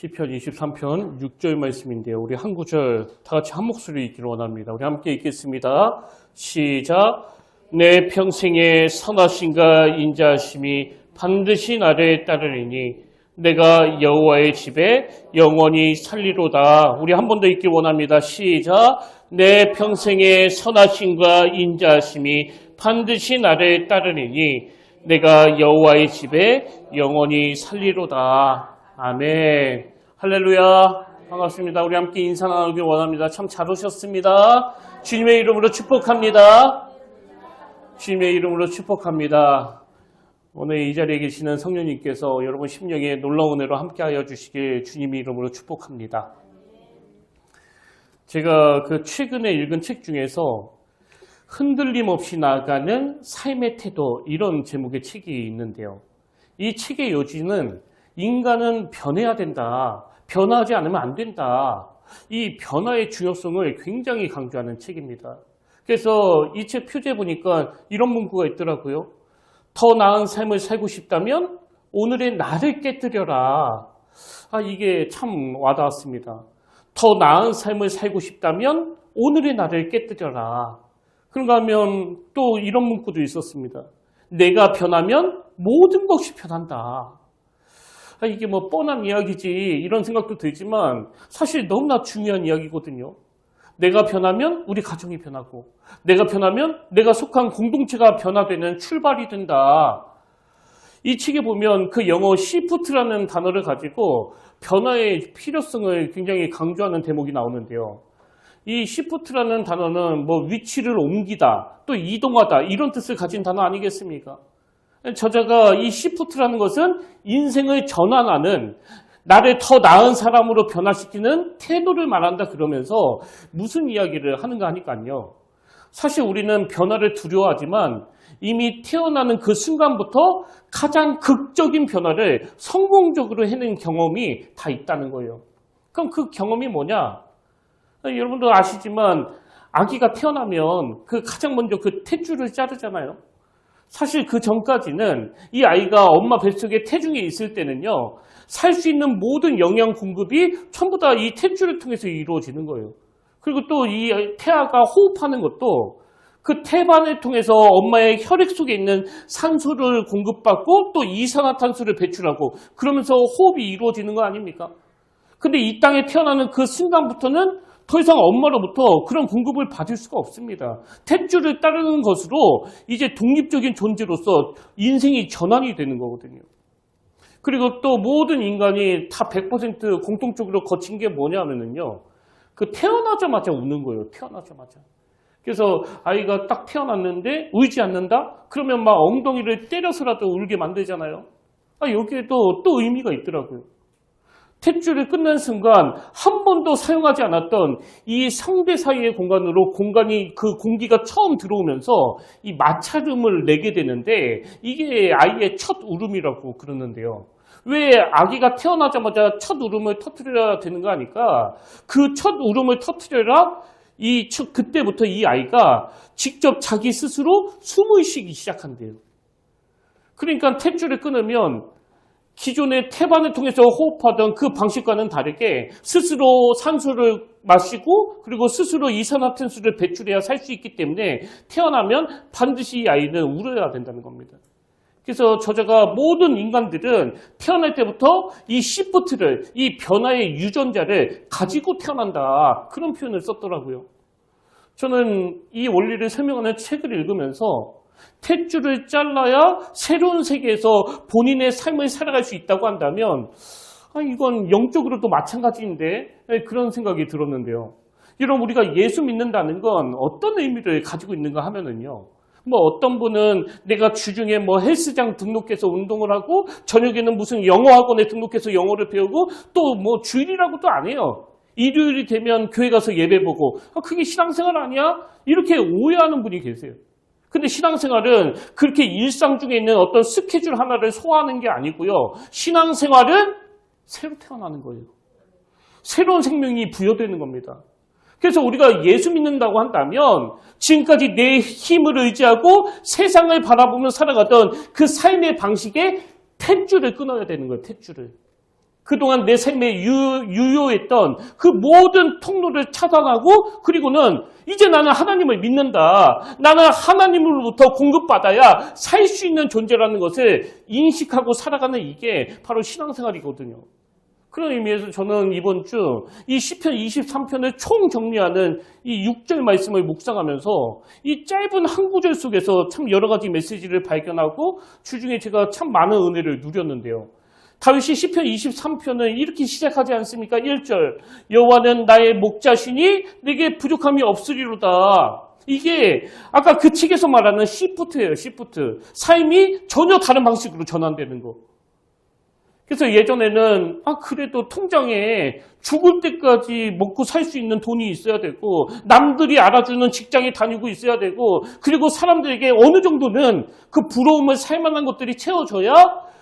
시편 23편 6절 말씀인데요. 우리 한 구절 다 같이 한 목소리 읽기를 원합니다. 우리 함께 읽겠습니다. 시작. 내 평생의 선하심과 인자하심이 반드시 나를 따르리니 내가 여호와의 집에 영원히 살리로다. 우리 한 번 더 읽기 원합니다. 시작. 내 평생의 선하심과 인자하심이 반드시 나를 따르리니 내가 여호와의 집에 영원히 살리로다. 아멘. 할렐루야. 반갑습니다. 우리 함께 인사 나누길 원합니다. 참 잘 오셨습니다. 주님의 이름으로 축복합니다. 주님의 이름으로 축복합니다. 오늘 이 자리에 계시는 성령님께서 여러분 심령에 놀라운 은혜로 함께하여 주시길 주님의 이름으로 축복합니다. 제가 최근에 읽은 책 중에서 흔들림 없이 나아가는 삶의 태도, 이런 제목의 책이 있는데요. 이 책의 요지는 인간은 변해야 된다. 변화하지 않으면 안 된다. 이 변화의 중요성을 굉장히 강조하는 책입니다. 그래서 이 책 표지에 보니까 이런 문구가 있더라고요. 더 나은 삶을 살고 싶다면 오늘의 나를 깨뜨려라. 이게 참 와닿았습니다. 더 나은 삶을 살고 싶다면 오늘의 나를 깨뜨려라. 그런가 하면 또 이런 문구도 있었습니다. 내가 변하면 모든 것이 변한다. 이게 뭐 뻔한 이야기지 이런 생각도 들지만 사실 너무나 중요한 이야기거든요. 내가 변하면 우리 가정이 변하고, 내가 변하면 내가 속한 공동체가 변화되는 출발이 된다. 이 책에 보면 그 영어 시프트라는 단어를 가지고 변화의 필요성을 굉장히 강조하는 대목이 나오는데요. 이 시프트라는 단어는 뭐 위치를 옮기다, 또 이동하다 이런 뜻을 가진 단어 아니겠습니까? 저자가 이 시프트라는 것은 인생을 전환하는, 나를 더 나은 사람으로 변화시키는 태도를 말한다 그러면서 무슨 이야기를 하는가 하니까요. 사실 우리는 변화를 두려워하지만 이미 태어나는 그 순간부터 가장 극적인 변화를 성공적으로 해낸 경험이 다 있다는 거예요. 그럼 그 경험이 뭐냐? 여러분도 아시지만 아기가 태어나면 가장 먼저 탯줄을 자르잖아요. 사실 그 전까지는 이 아이가 엄마 뱃속에 태중에 있을 때는요, 살 수 있는 모든 영양 공급이 전부 다 이 탯줄을 통해서 이루어지는 거예요. 그리고 또 이 태아가 호흡하는 것도 그 태반을 통해서 엄마의 혈액 속에 있는 산소를 공급받고 또 이산화탄소를 배출하고 그러면서 호흡이 이루어지는 거 아닙니까? 근데 이 땅에 태어나는 그 순간부터는 더 이상 엄마로부터 그런 공급을 받을 수가 없습니다. 탯줄을 따르는 것으로 이제 독립적인 존재로서 인생이 전환이 되는 거거든요. 그리고 또 모든 인간이 다 100% 공통적으로 거친 게 뭐냐면요. 태어나자마자 우는 거예요. 태어나자마자. 그래서 아이가 딱 태어났는데 울지 않는다? 그러면 막 엉덩이를 때려서라도 울게 만들잖아요. 여기에도 또 의미가 있더라고요. 탯줄을 끝낸 순간 한 번도 사용하지 않았던 이 성대 사이의 공간으로 공기가 처음 들어오면서 이 마찰음을 내게 되는데 이게 아이의 첫 울음이라고 그러는데요. 왜 아기가 태어나자마자 첫 울음을 터뜨려야 되는 거 아니까 그 첫 울음을 터뜨려라 그때부터 이 아이가 직접 자기 스스로 숨을 쉬기 시작한대요. 그러니까 탯줄을 끊으면 기존의 태반을 통해서 호흡하던 그 방식과는 다르게 스스로 산소를 마시고 그리고 스스로 이산화탄소를 배출해야 살 수 있기 때문에 태어나면 반드시 이 아이는 울어야 된다는 겁니다. 그래서 저자가 모든 인간들은 태어날 때부터 이 시프트를, 이 변화의 유전자를 가지고 태어난다. 그런 표현을 썼더라고요. 저는 이 원리를 설명하는 책을 읽으면서 탯줄을 잘라야 새로운 세계에서 본인의 삶을 살아갈 수 있다고 한다면 이건 영적으로도 마찬가지인데 그런 생각이 들었는데요. 여러분, 우리가 예수 믿는다는 건 어떤 의미를 가지고 있는가 하면은요. 어떤 분은 내가 주중에 헬스장 등록해서 운동을 하고 저녁에는 무슨 영어 학원에 등록해서 영어를 배우고 또 주일이라고도 안 해요. 일요일이 되면 교회 가서 예배 보고 그게 신앙생활 아니야? 이렇게 오해하는 분이 계세요. 근데 신앙생활은 그렇게 일상 중에 있는 어떤 스케줄 하나를 소화하는 게 아니고요. 신앙생활은 새로 태어나는 거예요. 새로운 생명이 부여되는 겁니다. 그래서 우리가 예수 믿는다고 한다면 지금까지 내 힘을 의지하고 세상을 바라보며 살아가던 그 삶의 방식에 탯줄을 끊어야 되는 거예요. 탯줄을. 그동안 내 삶에 유효했던 그 모든 통로를 차단하고 그리고는 이제 나는 하나님을 믿는다. 나는 하나님으로부터 공급받아야 살 수 있는 존재라는 것을 인식하고 살아가는 이게 바로 신앙생활이거든요. 그런 의미에서 저는 이번 주 이 시편 23편을 총정리하는 이 6절 말씀을 묵상하면서 이 짧은 한 구절 속에서 참 여러 가지 메시지를 발견하고 주중에 제가 참 많은 은혜를 누렸는데요. 다윗이 시편 23편을 이렇게 시작하지 않습니까? 1절 여호와는 나의 목자시니 내게 부족함이 없으리로다. 이게 아까 그 책에서 말하는 시프트예요. 시프트. 삶이 전혀 다른 방식으로 전환되는 거. 그래서 예전에는 그래도 통장에 죽을 때까지 먹고 살 수 있는 돈이 있어야 되고 남들이 알아주는 직장에 다니고 있어야 되고 그리고 사람들에게 어느 정도는 그 부러움을 살만한 것들이 채워져야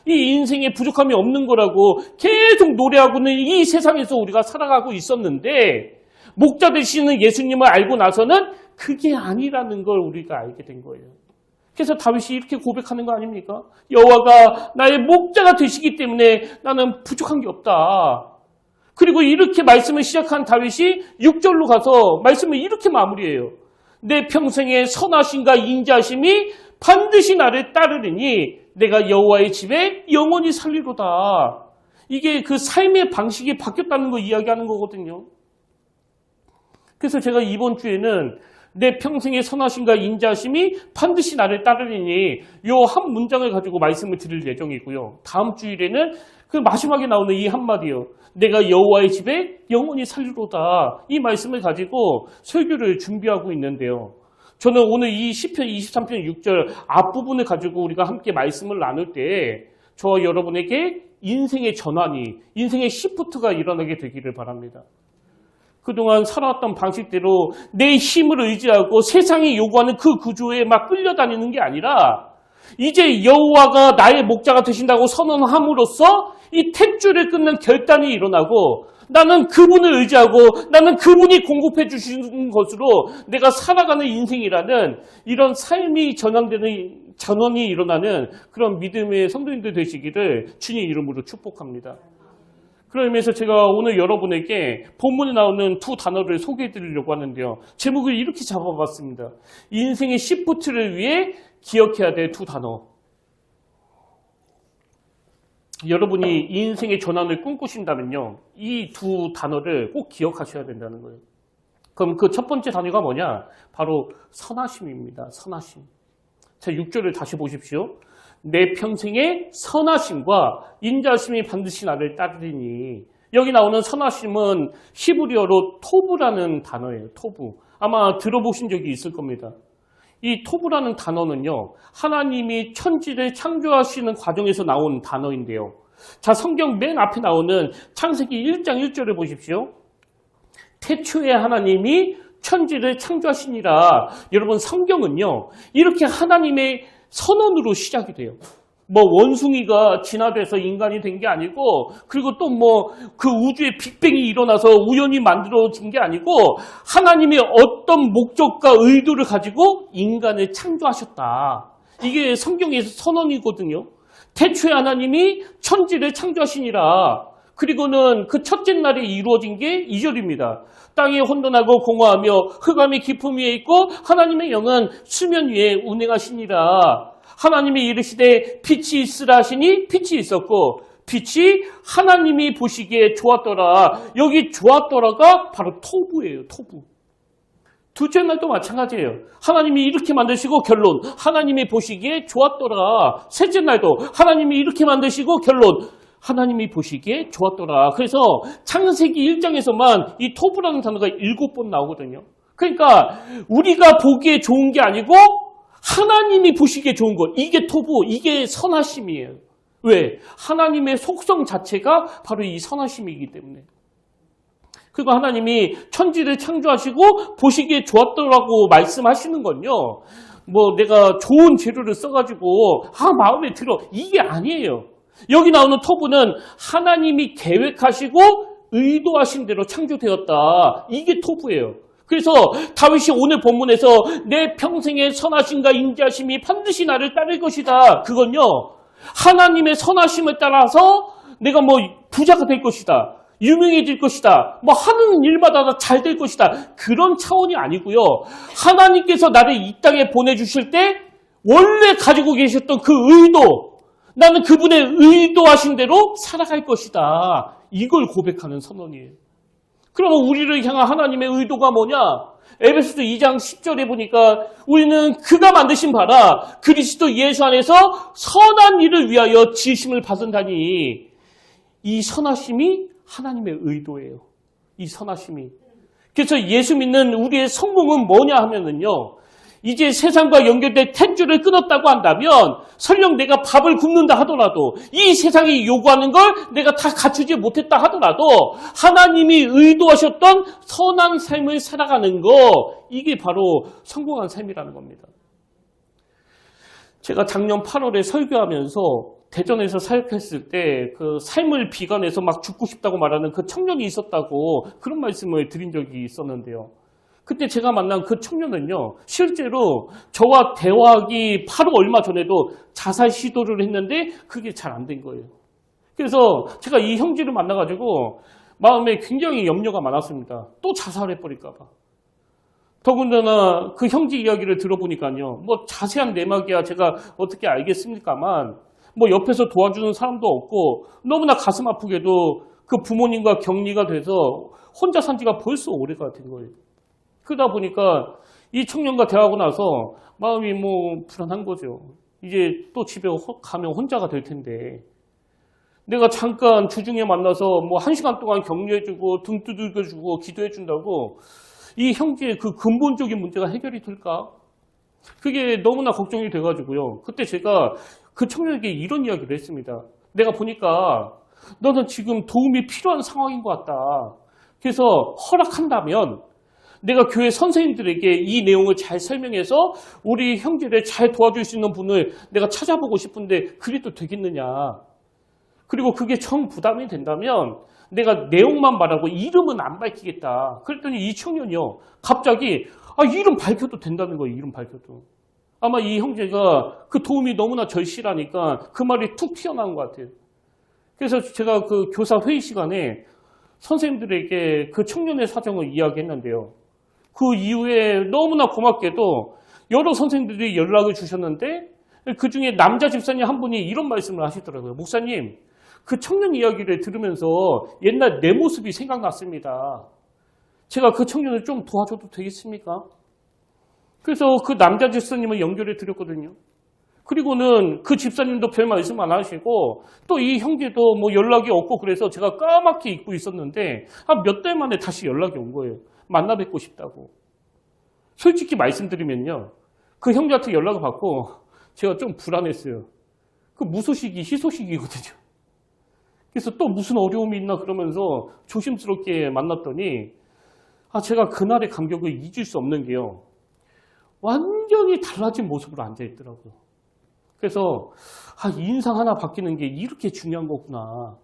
이 인생에 부족함이 없는 거라고 계속 노래하고는 이 세상에서 우리가 살아가고 있었는데 목자 되시는 예수님을 알고 나서는 그게 아니라는 걸 우리가 알게 된 거예요. 그래서 다윗이 이렇게 고백하는 거 아닙니까? 여호와가 나의 목자가 되시기 때문에 나는 부족한 게 없다. 그리고 이렇게 말씀을 시작한 다윗이 6절로 가서 말씀을 이렇게 마무리해요. 내 평생의 선하심과 인자심이 반드시 나를 따르리니 내가 여호와의 집에 영원히 살리로다. 이게 그 삶의 방식이 바뀌었다는 거 이야기하는 거거든요. 그래서 제가 이번 주에는 내 평생의 선하심과 인자심이 반드시 나를 따르리니 이 한 문장을 가지고 말씀을 드릴 예정이고요. 다음 주일에는 그 마지막에 나오는 이 한마디요. 내가 여호와의 집에 영원히 살리로다. 이 말씀을 가지고 설교를 준비하고 있는데요. 저는 오늘 이 시편 23편 6절 앞부분을 가지고 우리가 함께 말씀을 나눌 때 저와 여러분에게 인생의 전환이, 인생의 시프트가 일어나게 되기를 바랍니다. 그동안 살아왔던 방식대로 내 힘을 의지하고 세상이 요구하는 그 구조에 막 끌려다니는 게 아니라 이제 여호와가 나의 목자가 되신다고 선언함으로써 이 탯줄을 끊는 결단이 일어나고 나는 그분을 의지하고 나는 그분이 공급해 주시는 것으로 내가 살아가는 인생이라는 이런 삶이 전환이 일어나는 그런 믿음의 성도님들 되시기를 주님 이름으로 축복합니다. 그런 의미에서 제가 오늘 여러분에게 본문에 나오는 두 단어를 소개해 드리려고 하는데요. 제목을 이렇게 잡아봤습니다. 인생의 시프트를 위해 기억해야 될 두 단어. 여러분이 인생의 전환을 꿈꾸신다면요. 이 두 단어를 꼭 기억하셔야 된다는 거예요. 그럼 그 첫 번째 단어가 뭐냐? 바로 선하심입니다. 선하심. 자, 6절을 다시 보십시오. 내 평생의 선하심과 인자심이 반드시 나를 따르리니. 여기 나오는 선하심은 히브리어로 토브라는 단어예요. 토브. 아마 들어보신 적이 있을 겁니다. 이 토브라는 단어는요. 하나님이 천지를 창조하시는 과정에서 나온 단어인데요. 자, 성경 맨 앞에 나오는 창세기 1장 1절을 보십시오. 태초에 하나님이 천지를 창조하시니라. 여러분 성경은요. 이렇게 하나님의 선언으로 시작이 돼요. 뭐 원숭이가 진화돼서 인간이 된 게 아니고 그리고 또 뭐 그 우주의 빅뱅이 일어나서 우연히 만들어진 게 아니고 하나님이 어떤 목적과 의도를 가지고 인간을 창조하셨다. 이게 성경에서 선언이거든요. 태초에 하나님이 천지를 창조하시니라. 그리고는 그 첫째 날에 이루어진 게 2절입니다. 땅이 혼돈하고 공허하며 흑암이 깊음 위에 있고 하나님의 영은 수면 위에 운행하시니라. 하나님이 이르시되 빛이 있으라 하시니 빛이 있었고 빛이 하나님이 보시기에 좋았더라. 여기 좋았더라가 바로 토부예요. 토부. 둘째 날도 마찬가지예요. 하나님이 이렇게 만드시고 결론. 하나님이 보시기에 좋았더라. 셋째 날도 하나님이 이렇게 만드시고 결론. 하나님이 보시기에 좋았더라. 그래서 창세기 1장에서만 이 토부라는 단어가 7번 나오거든요. 그러니까 우리가 보기에 좋은 게 아니고 하나님이 보시기에 좋은 것. 이게 토부, 이게 선하심이에요. 왜? 하나님의 속성 자체가 바로 이 선하심이기 때문에. 그리고 하나님이 천지를 창조하시고 보시기에 좋았더라고 말씀하시는 건요. 뭐 내가 좋은 재료를 써가지고 마음에 들어. 이게 아니에요. 여기 나오는 토부는 하나님이 계획하시고 의도하신 대로 창조되었다. 이게 토부예요. 그래서 다윗이 오늘 본문에서 내 평생의 선하심과 인자심이 반드시 나를 따를 것이다. 그건요. 하나님의 선하심을 따라서 내가 뭐 부자가 될 것이다. 유명해질 것이다. 뭐 하는 일마다 다 잘 될 것이다. 그런 차원이 아니고요. 하나님께서 나를 이 땅에 보내주실 때 원래 가지고 계셨던 그 의도, 나는 그분의 의도하신 대로 살아갈 것이다. 이걸 고백하는 선언이에요. 그러면 우리를 향한 하나님의 의도가 뭐냐? 에베소서 2장 10절에 보니까 우리는 그가 만드신 바라 그리스도 예수 안에서 선한 일을 위하여 지으심을 받은다니. 이 선하심이 하나님의 의도예요. 이 선하심이. 그래서 예수 믿는 우리의 성공은 뭐냐 하면은요. 이제 세상과 연결된 탯줄을 끊었다고 한다면 설령 내가 밥을 굶는다 하더라도 이 세상이 요구하는 걸 내가 다 갖추지 못했다 하더라도 하나님이 의도하셨던 선한 삶을 살아가는 거, 이게 바로 성공한 삶이라는 겁니다. 제가 작년 8월에 설교하면서 대전에서 사역했을 때 그 삶을 비관해서 막 죽고 싶다고 말하는 그 청년이 있었다고 그런 말씀을 드린 적이 있었는데요. 그때 제가 만난 그 청년은요, 실제로 저와 대화하기 바로 얼마 전에도 자살 시도를 했는데 그게 잘 안 된 거예요. 그래서 제가 이 형제를 만나가지고 마음에 굉장히 염려가 많았습니다. 또 자살해버릴까 봐. 더군다나 그 형제 이야기를 들어보니까요, 뭐 자세한 내막이야 제가 어떻게 알겠습니까만 뭐 옆에서 도와주는 사람도 없고 너무나 가슴 아프게도 그 부모님과 격리가 돼서 혼자 산 지가 벌써 오래가 된 거예요. 그러다 보니까 이 청년과 대화하고 나서 마음이 뭐 불안한 거죠. 이제 또 집에 가면 혼자가 될 텐데 내가 잠깐 주중에 만나서 뭐 1시간 동안 격려해주고 등 두들겨주고 기도해준다고 이 형제의 그 근본적인 문제가 해결이 될까? 그게 너무나 걱정이 돼가지고요. 그때 제가 그 청년에게 이런 이야기를 했습니다. 내가 보니까 너는 지금 도움이 필요한 상황인 것 같다. 그래서 허락한다면 내가 교회 선생님들에게 이 내용을 잘 설명해서 우리 형제를 잘 도와줄 수 있는 분을 내가 찾아보고 싶은데 그래도 되겠느냐. 그리고 그게 정 부담이 된다면 내가 내용만 말하고 이름은 안 밝히겠다. 그랬더니 이 청년이요. 갑자기 이름 밝혀도 된다는 거예요. 이름 밝혀도. 아마 이 형제가 그 도움이 너무나 절실하니까 그 말이 툭 튀어나온 것 같아요. 그래서 제가 그 교사 회의 시간에 선생님들에게 그 청년의 사정을 이야기했는데요. 그 이후에 너무나 고맙게도 여러 선생님들이 연락을 주셨는데 그 중에 남자 집사님 한 분이 이런 말씀을 하시더라고요. 목사님, 그 청년 이야기를 들으면서 옛날 내 모습이 생각났습니다. 제가 그 청년을 좀 도와줘도 되겠습니까? 그래서 그 남자 집사님을 연결해 드렸거든요. 그리고는 그 집사님도 별 말씀 안 하시고 또 이 형제도 뭐 연락이 없고 그래서 제가 까맣게 잊고 있었는데 한 몇 달 만에 다시 연락이 온 거예요. 만나 뵙고 싶다고. 솔직히 말씀드리면요. 그 형제한테 연락을 받고 제가 좀 불안했어요. 그 무소식이 희소식이거든요. 그래서 또 무슨 어려움이 있나 그러면서 조심스럽게 만났더니 제가 그날의 감격을 잊을 수 없는 게요. 완전히 달라진 모습으로 앉아있더라고요. 그래서 인상 하나 바뀌는 게 이렇게 중요한 거구나.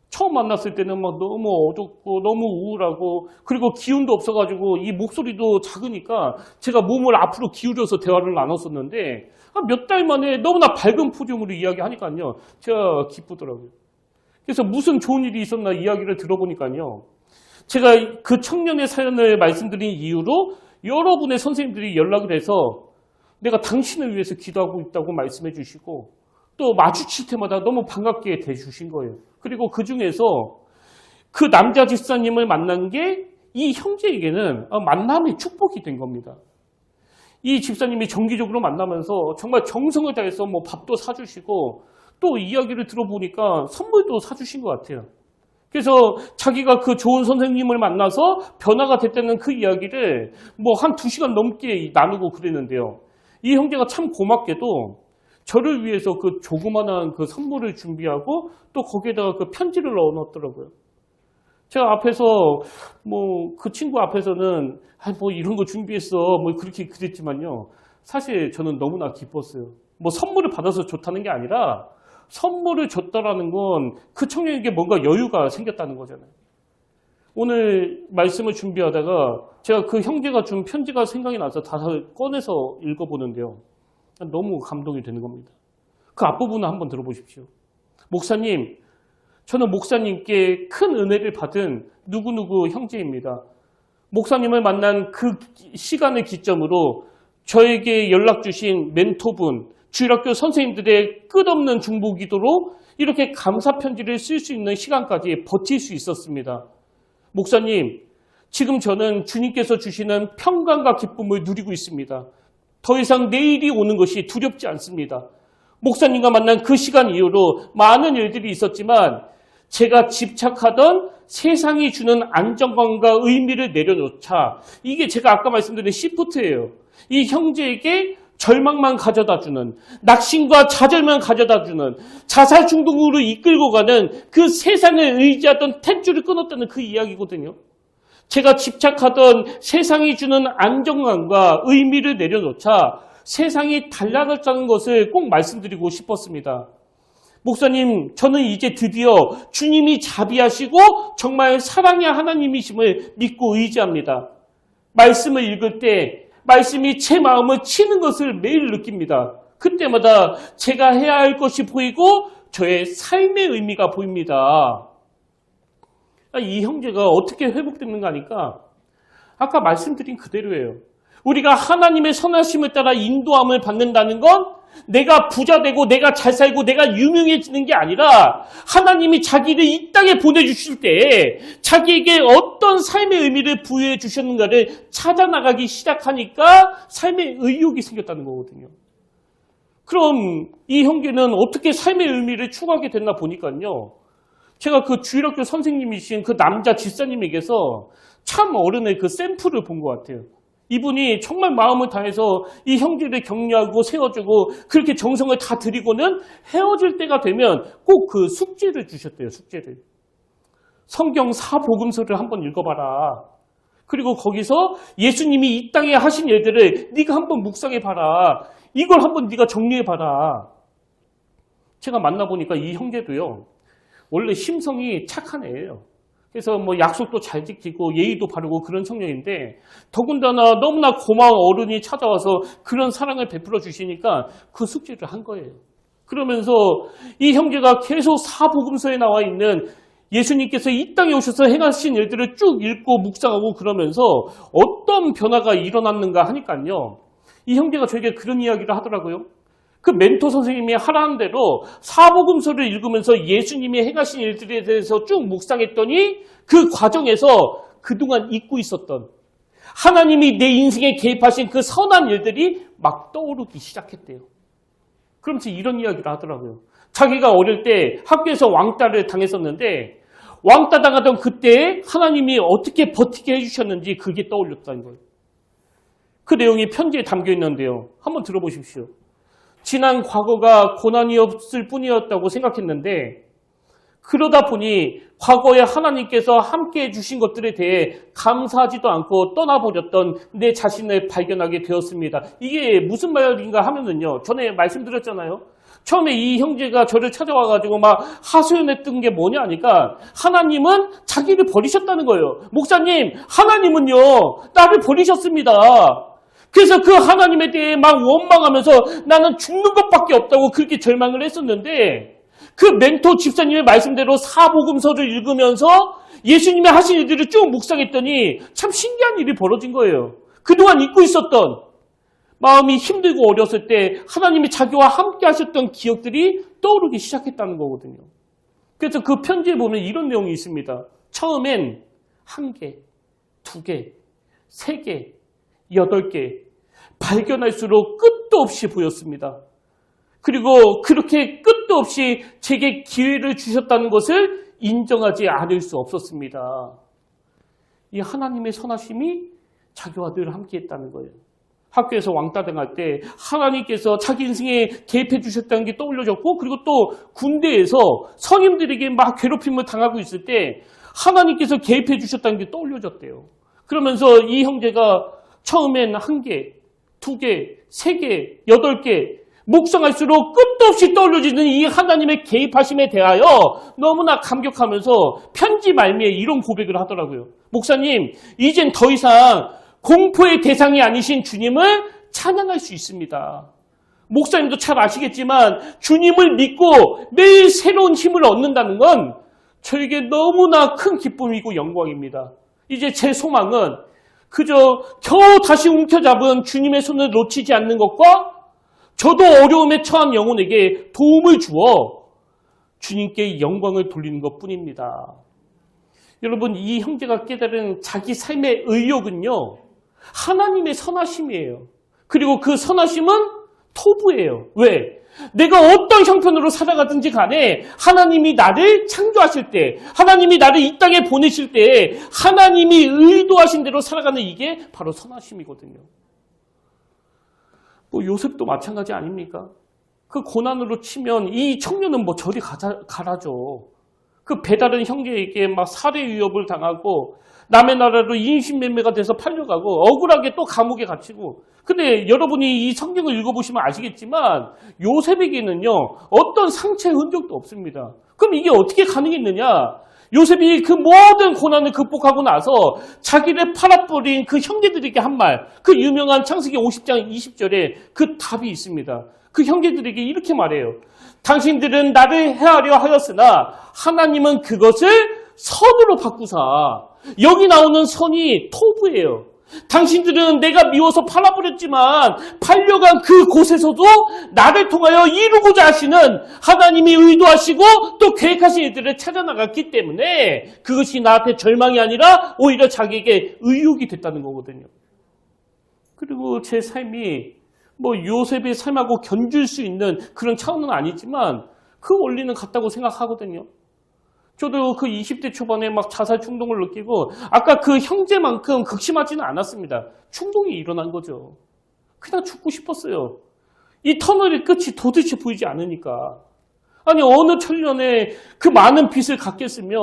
처음 만났을 때는 막 너무 어둡고 너무 우울하고 그리고 기운도 없어가지고 이 목소리도 작으니까 제가 몸을 앞으로 기울여서 대화를 나눴었는데 몇 달 만에 너무나 밝은 표정으로 이야기하니까요. 제가 기쁘더라고요. 그래서 무슨 좋은 일이 있었나 이야기를 들어보니까요. 제가 그 청년의 사연을 말씀드린 이유로 여러분의 선생님들이 연락을 해서 내가 당신을 위해서 기도하고 있다고 말씀해 주시고 또 마주칠 때마다 너무 반갑게 대주신 거예요. 그리고 그 중에서 그 남자 집사님을 만난 게 이 형제에게는 만남의 축복이 된 겁니다. 이 집사님이 정기적으로 만나면서 정말 정성을 다해서 뭐 밥도 사주시고 또 이야기를 들어보니까 선물도 사주신 것 같아요. 그래서 자기가 그 좋은 선생님을 만나서 변화가 됐다는 그 이야기를 뭐 한 2시간 넘게 나누고 그랬는데요. 이 형제가 참 고맙게도 저를 위해서 그 조그만한 그 선물을 준비하고 또 거기에다가 그 편지를 넣어놨더라고요. 제가 앞에서 뭐 그 친구 앞에서는 뭐 이런 거 준비했어 뭐 그렇게 그랬지만요. 사실 저는 너무나 기뻤어요. 뭐 선물을 받아서 좋다는 게 아니라 선물을 줬다라는 건 그 청년에게 뭔가 여유가 생겼다는 거잖아요. 오늘 말씀을 준비하다가 제가 그 형제가 준 편지가 생각이 나서 다시 꺼내서 읽어보는데요. 너무 감동이 되는 겁니다. 그 앞부분을 한번 들어보십시오. 목사님, 저는 목사님께 큰 은혜를 받은 누구누구 형제입니다. 목사님을 만난 그 시간을 기점으로 저에게 연락 주신 멘토분, 주일학교 선생님들의 끝없는 중보기도로 이렇게 감사 편지를 쓸 수 있는 시간까지 버틸 수 있었습니다. 목사님, 지금 저는 주님께서 주시는 평강과 기쁨을 누리고 있습니다. 더 이상 내일이 오는 것이 두렵지 않습니다. 목사님과 만난 그 시간 이후로 많은 일들이 있었지만 제가 집착하던 세상이 주는 안정감과 의미를 내려놓자, 이게 제가 아까 말씀드린 시프트예요. 이 형제에게 절망만 가져다주는, 낙심과 좌절만 가져다주는, 자살 중독으로 이끌고 가는 그 세상에 의지하던 탯줄을 끊었다는 그 이야기거든요. 제가 집착하던 세상이 주는 안정감과 의미를 내려놓자 세상이 달라졌다는 것을 꼭 말씀드리고 싶었습니다. 목사님, 저는 이제 드디어 주님이 자비하시고 정말 사랑의 하나님이심을 믿고 의지합니다. 말씀을 읽을 때 말씀이 제 마음을 치는 것을 매일 느낍니다. 그때마다 제가 해야 할 것이 보이고 저의 삶의 의미가 보입니다. 이 형제가 어떻게 회복됐는가 하니까 아까 말씀드린 그대로예요. 우리가 하나님의 선하심을 따라 인도함을 받는다는 건 내가 부자 되고 내가 잘 살고 내가 유명해지는 게 아니라 하나님이 자기를 이 땅에 보내주실 때 자기에게 어떤 삶의 의미를 부여해 주셨는가를 찾아나가기 시작하니까 삶의 의욕이 생겼다는 거거든요. 그럼 이 형제는 어떻게 삶의 의미를 추구하게 됐나 보니까요. 제가 그 주일학교 선생님이신 그 남자 집사님에게서 참 어른의 그 샘플을 본 것 같아요. 이분이 정말 마음을 다해서 이 형제를 격려하고 세워주고 그렇게 정성을 다 드리고는 헤어질 때가 되면 꼭 그 숙제를 주셨대요. 숙제를. 성경 사복음서를 한번 읽어봐라. 그리고 거기서 예수님이 이 땅에 하신 일들을 네가 한번 묵상해봐라. 이걸 한번 네가 정리해봐라. 제가 만나보니까 이 형제도요. 원래 심성이 착한 애예요. 그래서 뭐 약속도 잘 지키고 예의도 바르고 그런 청년인데 더군다나 너무나 고마운 어른이 찾아와서 그런 사랑을 베풀어 주시니까 그 숙제를 한 거예요. 그러면서 이 형제가 계속 사복음서에 나와 있는 예수님께서 이 땅에 오셔서 행하신 일들을 쭉 읽고 묵상하고 그러면서 어떤 변화가 일어났는가 하니까요. 이 형제가 저에게 그런 이야기를 하더라고요. 그 멘토 선생님이 하라는 대로 사복음서를 읽으면서 예수님이 행하신 일들에 대해서 쭉 묵상했더니 그 과정에서 그동안 잊고 있었던 하나님이 내 인생에 개입하신 그 선한 일들이 막 떠오르기 시작했대요. 그러면서 이런 이야기를 하더라고요. 자기가 어릴 때 학교에서 왕따를 당했었는데 왕따 당하던 그때 하나님이 어떻게 버티게 해주셨는지 그게 떠올렸다는 거예요. 그 내용이 편지에 담겨 있는데요. 한번 들어보십시오. 지난 과거가 고난이 없을 뿐이었다고 생각했는데 그러다 보니 과거에 하나님께서 함께해 주신 것들에 대해 감사하지도 않고 떠나버렸던 내 자신을 발견하게 되었습니다. 이게 무슨 말인가 하면은요. 전에 말씀드렸잖아요. 처음에 이 형제가 저를 찾아와가지고 막 하소연했던 게 뭐냐 하니까 하나님은 자기를 버리셨다는 거예요. 목사님, 하나님은요. 나를 버리셨습니다. 그래서 그 하나님에 대해 막 원망하면서 나는 죽는 것밖에 없다고 그렇게 절망을 했었는데 그 멘토 집사님의 말씀대로 사복음서를 읽으면서 예수님의 하신 일들을 쭉 묵상했더니 참 신기한 일이 벌어진 거예요. 그동안 잊고 있었던 마음이 힘들고 어렸을 때 하나님이 자기와 함께 하셨던 기억들이 떠오르기 시작했다는 거거든요. 그래서 그 편지에 보면 이런 내용이 있습니다. 처음엔 1개, 2개, 3개, 8개 발견할수록 끝도 없이 보였습니다. 그리고 그렇게 끝도 없이 제게 기회를 주셨다는 것을 인정하지 않을 수 없었습니다. 이 하나님의 선하심이 자기와 늘 함께했다는 거예요. 학교에서 왕따 당할 때 하나님께서 자기 인생에 개입해 주셨다는 게 떠올려졌고 그리고 또 군대에서 선임들에게 막 괴롭힘을 당하고 있을 때 하나님께서 개입해 주셨다는 게 떠올려졌대요. 그러면서 이 형제가 처음엔 1개, 2개, 3개, 8개 묵상할수록 끝도 없이 떠올려지는 이 하나님의 개입하심에 대하여 너무나 감격하면서 편지 말미에 이런 고백을 하더라고요. 목사님, 이젠 더 이상 공포의 대상이 아니신 주님을 찬양할 수 있습니다. 목사님도 잘 아시겠지만 주님을 믿고 매일 새로운 힘을 얻는다는 건 저에게 너무나 큰 기쁨이고 영광입니다. 이제 제 소망은 그저 겨우 다시 움켜잡은 주님의 손을 놓치지 않는 것과 저도 어려움에 처한 영혼에게 도움을 주어 주님께 영광을 돌리는 것뿐입니다. 여러분, 이 형제가 깨달은 자기 삶의 의욕은요, 하나님의 선하심이에요. 그리고 그 선하심은 토부예요. 왜? 내가 어떤 형편으로 살아가든지 간에 하나님이 나를 창조하실 때, 하나님이 나를 이 땅에 보내실 때 하나님이 의도하신 대로 살아가는 이게 바로 선하심이거든요. 뭐 요셉도 마찬가지 아닙니까? 그 고난으로 치면 이 청년은 뭐 저리 가라죠. 그 배다른 형제에게 막 살해 위협을 당하고 남의 나라로 인신매매가 돼서 팔려가고 억울하게 또 감옥에 갇히고. 근데 여러분이 이 성경을 읽어보시면 아시겠지만 요셉에게는요 어떤 상처의 흔적도 없습니다. 그럼 이게 어떻게 가능했느냐? 요셉이 그 모든 고난을 극복하고 나서 자기를 팔아버린 그 형제들에게 한 말, 그 유명한 창세기 50장 20절에 그 답이 있습니다. 그 형제들에게 이렇게 말해요. 당신들은 나를 해하려 하였으나 하나님은 그것을 선으로 바꾸사. 여기 나오는 선이 토부예요. 당신들은 내가 미워서 팔아버렸지만 팔려간 그 곳에서도 나를 통하여 이루고자 하시는 하나님이 의도하시고 또 계획하신 일들을 찾아나갔기 때문에 그것이 나한테 절망이 아니라 오히려 자기에게 의욕이 됐다는 거거든요. 그리고 제 삶이 뭐 요셉의 삶하고 견줄 수 있는 그런 차원은 아니지만 그 원리는 같다고 생각하거든요. 저도 그 20대 초반에 막 자살 충동을 느끼고 아까 그 형제만큼 극심하지는 않았습니다. 충동이 일어난 거죠. 그냥 죽고 싶었어요. 이 터널의 끝이 도대체 보이지 않으니까. 아니 어느 천년에 그 많은 빚을 갚겠으며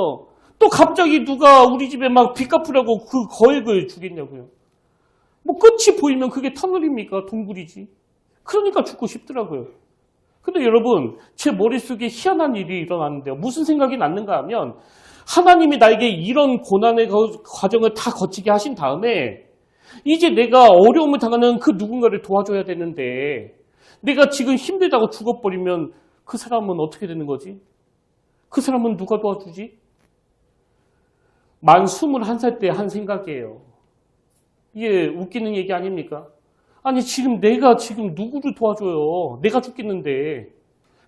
또 갑자기 누가 우리 집에 막 빚 갚으라고 그 거액을 주겠냐고요. 뭐 끝이 보이면 그게 터널입니까? 동굴이지. 그러니까 죽고 싶더라고요. 근데 여러분, 제 머릿속에 희한한 일이 일어났는데요. 무슨 생각이 났는가 하면 하나님이 나에게 이런 고난의 과정을 다 거치게 하신 다음에 이제 내가 어려움을 당하는 그 누군가를 도와줘야 되는데 내가 지금 힘들다고 죽어버리면 그 사람은 어떻게 되는 거지? 그 사람은 누가 도와주지? 만 21살 때 한 생각이에요. 이게 웃기는 얘기 아닙니까? 아니 내가 지금 누구를 도와줘요? 내가 죽겠는데.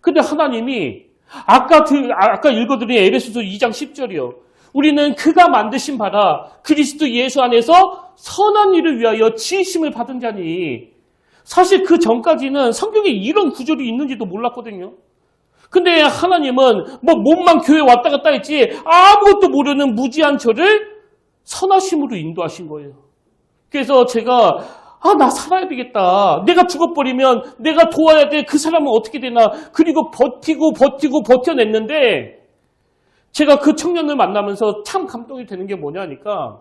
근데 하나님이 아까 읽어드린 에베소서 2장 10절이요. 우리는 그가 만드신 바라 그리스도 예수 안에서 선한 일을 위하여 지으심을 받은 자니. 사실 그 전까지는 성경에 이런 구절이 있는지도 몰랐거든요. 근데 하나님은 뭐 몸만 교회 왔다 갔다 했지 아무것도 모르는 무지한 저를 선하심으로 인도하신 거예요. 그래서 제가 나 살아야 되겠다. 내가 죽어버리면 내가 도와야 돼. 그 사람은 어떻게 되나. 그리고 버텨냈는데 제가 그 청년을 만나면서 참 감동이 되는 게 뭐냐니까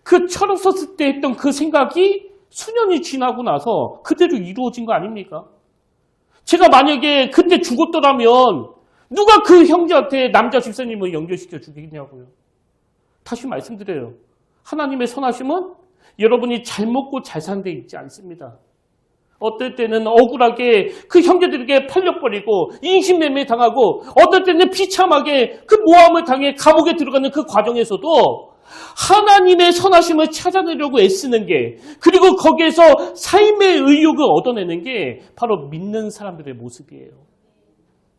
그 철없었을 때 했던 그 생각이 수년이 지나고 나서 그대로 이루어진 거 아닙니까? 제가 만약에 그때 죽었더라면 누가 그 형제한테 남자 집사님을 연결시켜 주겠냐고요. 다시 말씀드려요. 하나님의 선하심은 여러분이 잘 먹고 잘 사는 데 있지 않습니다. 어떨 때는 억울하게 그 형제들에게 팔려버리고 인신매매 당하고 어떨 때는 비참하게 그 모함을 당해 감옥에 들어가는 그 과정에서도 하나님의 선하심을 찾아내려고 애쓰는 게 그리고 거기에서 삶의 의욕을 얻어내는 게 바로 믿는 사람들의 모습이에요.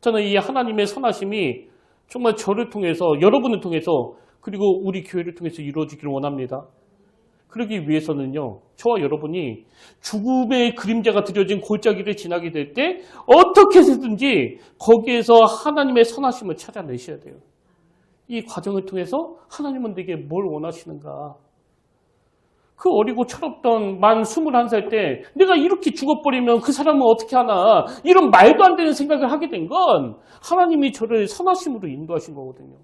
저는 이 하나님의 선하심이 정말 저를 통해서 여러분을 통해서 그리고 우리 교회를 통해서 이루어지기를 원합니다. 그러기 위해서는요, 저와 여러분이 죽음의 그림자가 들여진 골짜기를 지나게 될 때 어떻게 해서든지 거기에서 하나님의 선하심을 찾아내셔야 돼요. 이 과정을 통해서 하나님은 내게 뭘 원하시는가? 그 어리고 철없던 만 21살 때 내가 이렇게 죽어버리면 그 사람은 어떻게 하나? 이런 말도 안 되는 생각을 하게 된 건 하나님이 저를 선하심으로 인도하신 거거든요.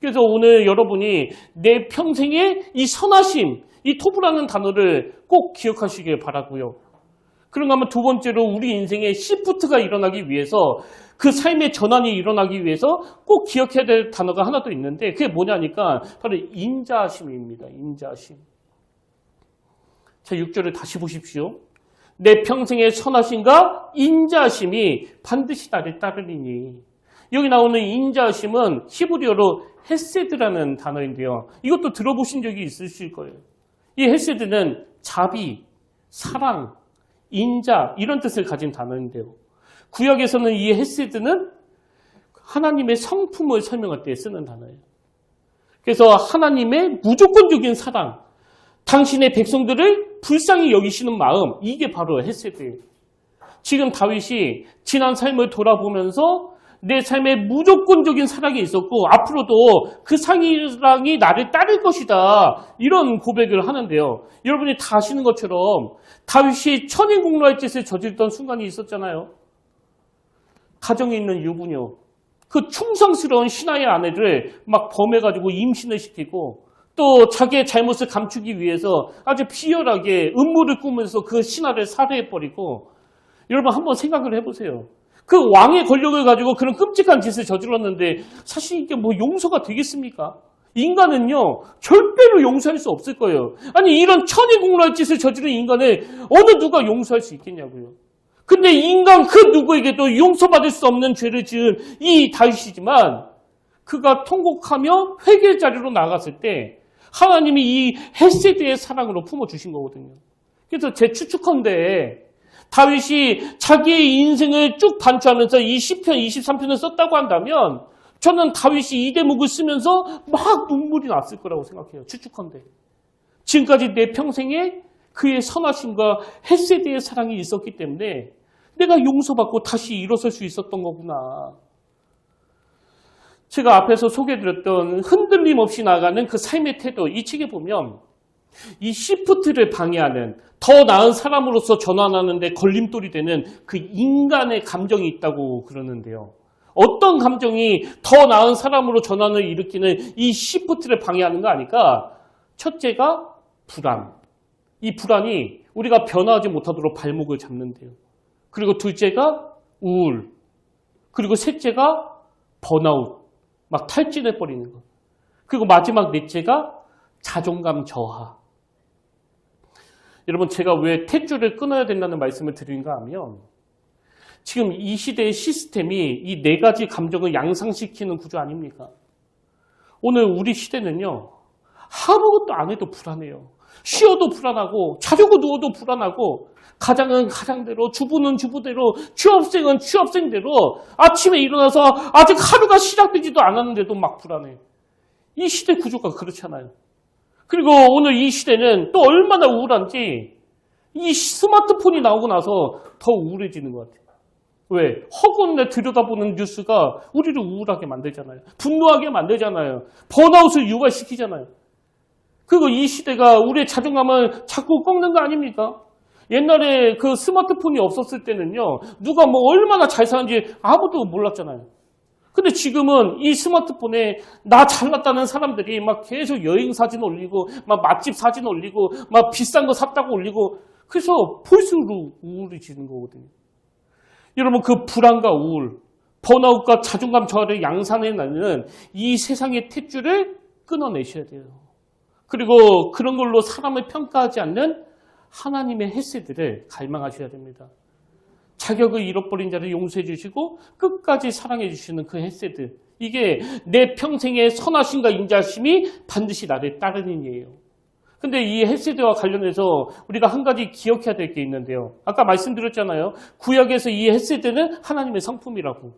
그래서 오늘 여러분이 내 평생의 이 선하심, 이 토부라는 단어를 꼭 기억하시길 바라고요. 그런가 하면 두 번째로 우리 인생에 시프트가 일어나기 위해서 그 삶의 전환이 일어나기 위해서 꼭 기억해야 될 단어가 하나 더 있는데 그게 뭐냐니까 바로 인자하심입니다. 인자하심. 자, 6절을 다시 보십시오. 내 평생의 선하심과 인자하심이 반드시 나를 따르리니. 여기 나오는 인자하심은 히브리어로 헤세드라는 단어인데요. 이것도 들어보신 적이 있으실 거예요. 이 헤세드는 자비, 사랑, 인자 이런 뜻을 가진 단어인데요. 구약에서는 이 헤세드는 하나님의 성품을 설명할 때 쓰는 단어예요. 그래서 하나님의 무조건적인 사랑, 당신의 백성들을 불쌍히 여기시는 마음, 이게 바로 헤세드예요. 지금 다윗이 지난 삶을 돌아보면서 내 삶에 무조건적인 사랑이 있었고 앞으로도 그 사랑이 나를 따를 것이다. 이런 고백을 하는데요. 여러분이 다 아시는 것처럼 다윗이 천인공로할 짓을 저질렀던 순간이 있었잖아요. 가정에 있는 유부녀, 그 충성스러운 신하의 아내를 막 범해가지고 임신을 시키고 또 자기의 잘못을 감추기 위해서 아주 비열하게 음모를 꾸면서 그 신하를 살해해버리고 여러분 한번 생각을 해보세요. 그 왕의 권력을 가지고 그런 끔찍한 짓을 저질렀는데 사실 이게 뭐 용서가 되겠습니까? 인간은요 절대로 용서할 수 없을 거예요. 아니 이런 천인공로할 짓을 저지른 인간을 어느 누가 용서할 수 있겠냐고요. 근데 인간 그 누구에게도 용서받을 수 없는 죄를 지은 이 다윗이지만 그가 통곡하며 회개의 자리로 나갔을 때 하나님이 이 헤세드의 사랑으로 품어주신 거거든요. 그래서 제 추측컨대 다윗이 자기의 인생을 쭉 반추하면서 이 시편 23편을 썼다고 한다면 저는 다윗이 이 대목을 쓰면서 막 눈물이 났을 거라고 생각해요. 추측컨대. 지금까지 내 평생에 그의 선하심과 헤세드의 사랑이 있었기 때문에 내가 용서받고 다시 일어설 수 있었던 거구나. 제가 앞에서 소개해드렸던 흔들림 없이 나가는 그 삶의 태도, 이 책에 보면 이 시프트를 방해하는 더 나은 사람으로서 전환하는데 걸림돌이 되는 그 인간의 감정이 있다고 그러는데요. 어떤 감정이 더 나은 사람으로 전환을 일으키는 이 시프트를 방해하는 거 아닐까? 첫째가 불안. 이 불안이 우리가 변화하지 못하도록 발목을 잡는데요. 그리고 둘째가 우울. 그리고 셋째가 번아웃. 막 탈진해버리는 것. 그리고 마지막 넷째가 자존감 저하. 여러분 제가 왜 탯줄을 끊어야 된다는 말씀을 드리는가 하면 지금 이 시대의 시스템이 이 네 가지 감정을 양상시키는 구조 아닙니까? 오늘 우리 시대는요. 아무것도 안 해도 불안해요. 쉬어도 불안하고 자려고 누워도 불안하고 가장은 가장대로 주부는 주부대로 취업생은 취업생대로 아침에 일어나서 아직 하루가 시작되지도 않았는데도 막 불안해. 이 시대 구조가 그렇잖아요. 그리고 오늘 이 시대는 또 얼마나 우울한지 이 스마트폰이 나오고 나서 더 우울해지는 것 같아요. 왜? 허구내 들여다보는 뉴스가 우리를 우울하게 만들잖아요. 분노하게 만들잖아요. 번아웃을 유발시키잖아요. 그리고 이 시대가 우리의 자존감을 자꾸 꺾는 거 아닙니까? 옛날에 그 스마트폰이 없었을 때는요. 누가 뭐 얼마나 잘 사는지 아무도 몰랐잖아요. 근데 지금은 이 스마트폰에 나 잘났다는 사람들이 막 계속 여행 사진 올리고 막 맛집 사진 올리고 막 비싼 거 샀다고 올리고 그래서 볼수록 우울해지는 거거든요. 여러분 그 불안과 우울, 번아웃과 자존감 저하를 양산해내는 이 세상의 탯줄을 끊어내셔야 돼요. 그리고 그런 걸로 사람을 평가하지 않는 하나님의 헤세드를 갈망하셔야 됩니다. 자격을 잃어버린 자를 용서해 주시고 끝까지 사랑해 주시는 그 헤세드. 이게 내 평생의 선하심과 인자심이 반드시 나를 따르는 일이에요. 근데 이 헤세드와 관련해서 우리가 한 가지 기억해야 될 게 있는데요. 아까 말씀드렸잖아요. 구약에서 이 헤세드는 하나님의 성품이라고.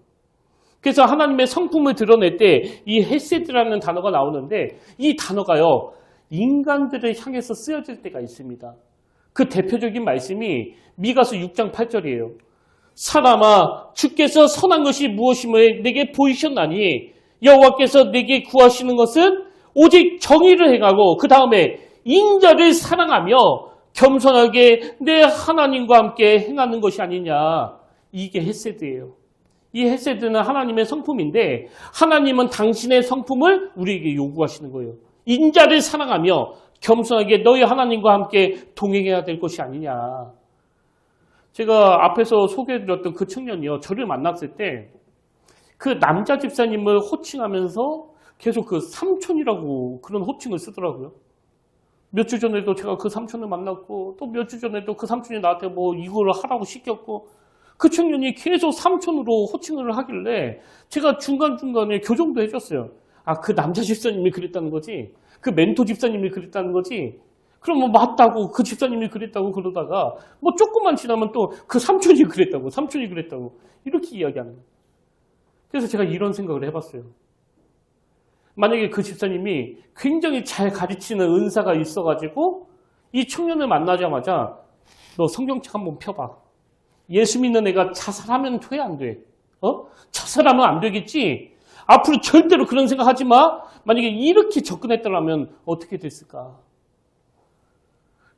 그래서 하나님의 성품을 드러낼 때 이 헤세드라는 단어가 나오는데 이 단어가요. 인간들을 향해서 쓰여질 때가 있습니다. 그 대표적인 말씀이 미가서 6장 8절이에요. 사람아 주께서 선한 것이 무엇임을 내게 보이셨나니 여호와께서 내게 구하시는 것은 오직 정의를 행하고 그 다음에 인자를 사랑하며 겸손하게 내 하나님과 함께 행하는 것이 아니냐. 이게 헤세드예요. 이 헤세드는 하나님의 성품인데 하나님은 당신의 성품을 우리에게 요구하시는 거예요. 인자를 사랑하며 겸손하게 너희 하나님과 함께 동행해야 될 것이 아니냐. 제가 앞에서 소개해드렸던 그 청년이요. 저를 만났을 때 그 남자 집사님을 호칭하면서 계속 그 삼촌이라고 그런 호칭을 쓰더라고요. 몇 주 전에도 제가 그 삼촌을 만났고 또 몇 주 전에도 그 삼촌이 나한테 뭐 이걸 하라고 시켰고 그 청년이 계속 삼촌으로 호칭을 하길래 제가 중간중간에 교정도 해줬어요. 아, 그 남자 집사님이 그랬다는 거지? 그 멘토 집사님이 그랬다는 거지? 그럼 뭐 맞다고 그 집사님이 그랬다고 그러다가 뭐 조금만 지나면 또 그 삼촌이 그랬다고 이렇게 이야기하는 거예요. 그래서 제가 이런 생각을 해봤어요. 만약에 그 집사님이 굉장히 잘 가르치는 은사가 있어가지고 이 청년을 만나자마자 너 성경책 한번 펴봐. 예수 믿는 애가 자살하면 돼, 안 돼? 자살하면 안 되겠지? 앞으로 절대로 그런 생각 하지 마. 만약에 이렇게 접근했더라면 어떻게 됐을까?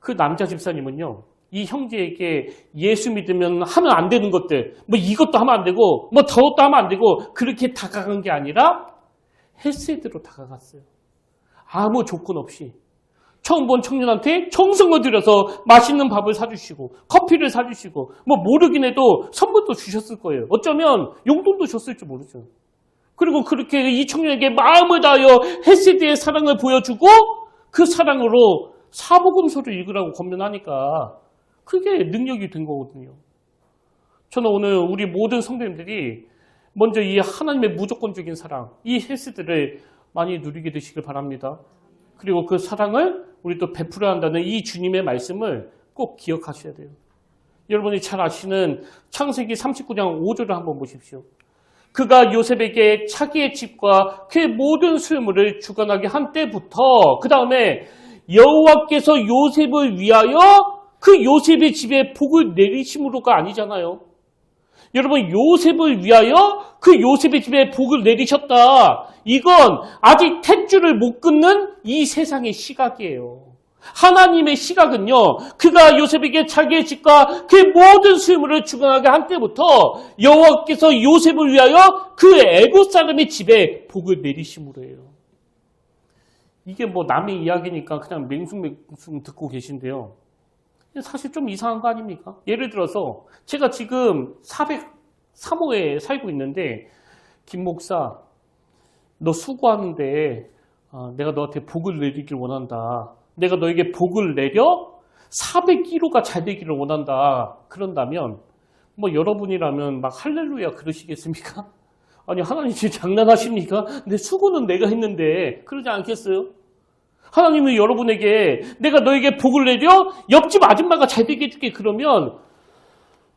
그 남자 집사님은요, 이 형제에게 예수 믿으면 하면 안 되는 것들, 뭐 이것도 하면 안 되고, 뭐 저것도 하면 안 되고, 그렇게 다가간 게 아니라 헤세드로 다가갔어요. 아무 조건 없이. 처음 본 청년한테 정성을 들여서 맛있는 밥을 사주시고 커피를 사주시고 뭐 모르긴 해도 선물도 주셨을 거예요. 어쩌면 용돈도 줬을지 모르죠. 그리고 그렇게 이 청년에게 마음을 다하여 헤세드의 사랑을 보여주고 그 사랑으로 사복음서를 읽으라고 권면하니까 그게 능력이 된 거거든요. 저는 오늘 우리 모든 성도님들이 먼저 이 하나님의 무조건적인 사랑, 이 헤세드를 많이 누리게 되시길 바랍니다. 그리고 그 사랑을 우리 또 베풀어야 한다는 이 주님의 말씀을 꼭 기억하셔야 돼요. 여러분이 잘 아시는 창세기 39장 5절을 한번 보십시오. 그가 요셉에게 자기의 집과 그의 모든 소유물을 주관하게 한 때부터 그 다음에 여호와께서 요셉을 위하여 그 요셉의 집에 복을 내리심으로가 아니잖아요. 여러분 요셉을 위하여 그 요셉의 집에 복을 내리셨다. 이건 아직 탯줄을 못 끊는 이 세상의 시각이에요. 하나님의 시각은요. 그가 요셉에게 자기의 집과 그의 모든 소유물을 주관하게 한 때부터 여호와께서 요셉을 위하여 그 애굽 사람의 집에 복을 내리심으로 해요. 이게 뭐 남의 이야기니까 그냥 맹숭맹숭 듣고 계신데요. 사실 좀 이상한 거 아닙니까? 예를 들어서 제가 지금 403호에 살고 있는데 김 목사 너 수고하는데 내가 너한테 복을 내리길 원한다. 내가 너에게 복을 내려 401호가 잘 되기를 원한다. 그런다면 뭐 여러분이라면 막 할렐루야 그러시겠습니까? 아니 하나님 지금 장난하십니까? 내 수고는 내가 했는데 그러지 않겠어요? 하나님은 여러분에게 내가 너에게 복을 내려 옆집 아줌마가 잘 되게 해줄게 그러면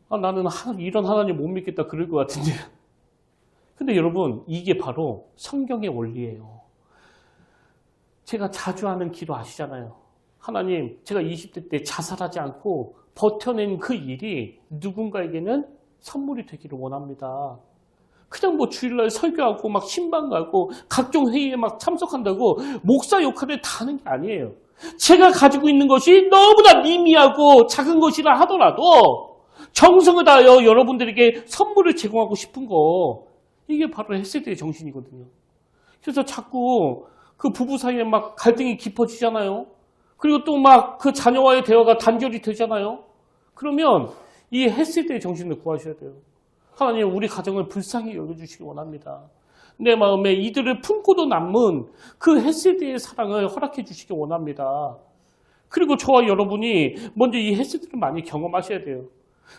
나는 이런 하나님 못 믿겠다 그럴 것 같은데. 근데 여러분 이게 바로 성경의 원리예요. 제가 자주 하는 기도 아시잖아요. 하나님 제가 20대 때 자살하지 않고 버텨낸 그 일이 누군가에게는 선물이 되기를 원합니다. 그냥 뭐 주일날 설교하고 막 신방 가고 각종 회의에 막 참석한다고 목사 역할을 다 하는 게 아니에요. 제가 가지고 있는 것이 너무나 미미하고 작은 것이라 하더라도 정성을 다하여 여러분들에게 선물을 제공하고 싶은 거 이게 바로 헤세드의 정신이거든요. 그래서 자꾸 그 부부 사이에 막 갈등이 깊어지잖아요. 그리고 또 막 그 자녀와의 대화가 단절이 되잖아요. 그러면 이 헤세드의 정신을 구하셔야 돼요. 하나님 우리 가정을 불쌍히 여겨주시기 원합니다. 내 마음에 이들을 품고도 남은 그 헤세드의 사랑을 허락해 주시기 원합니다. 그리고 저와 여러분이 먼저 이 헤세드를 많이 경험하셔야 돼요.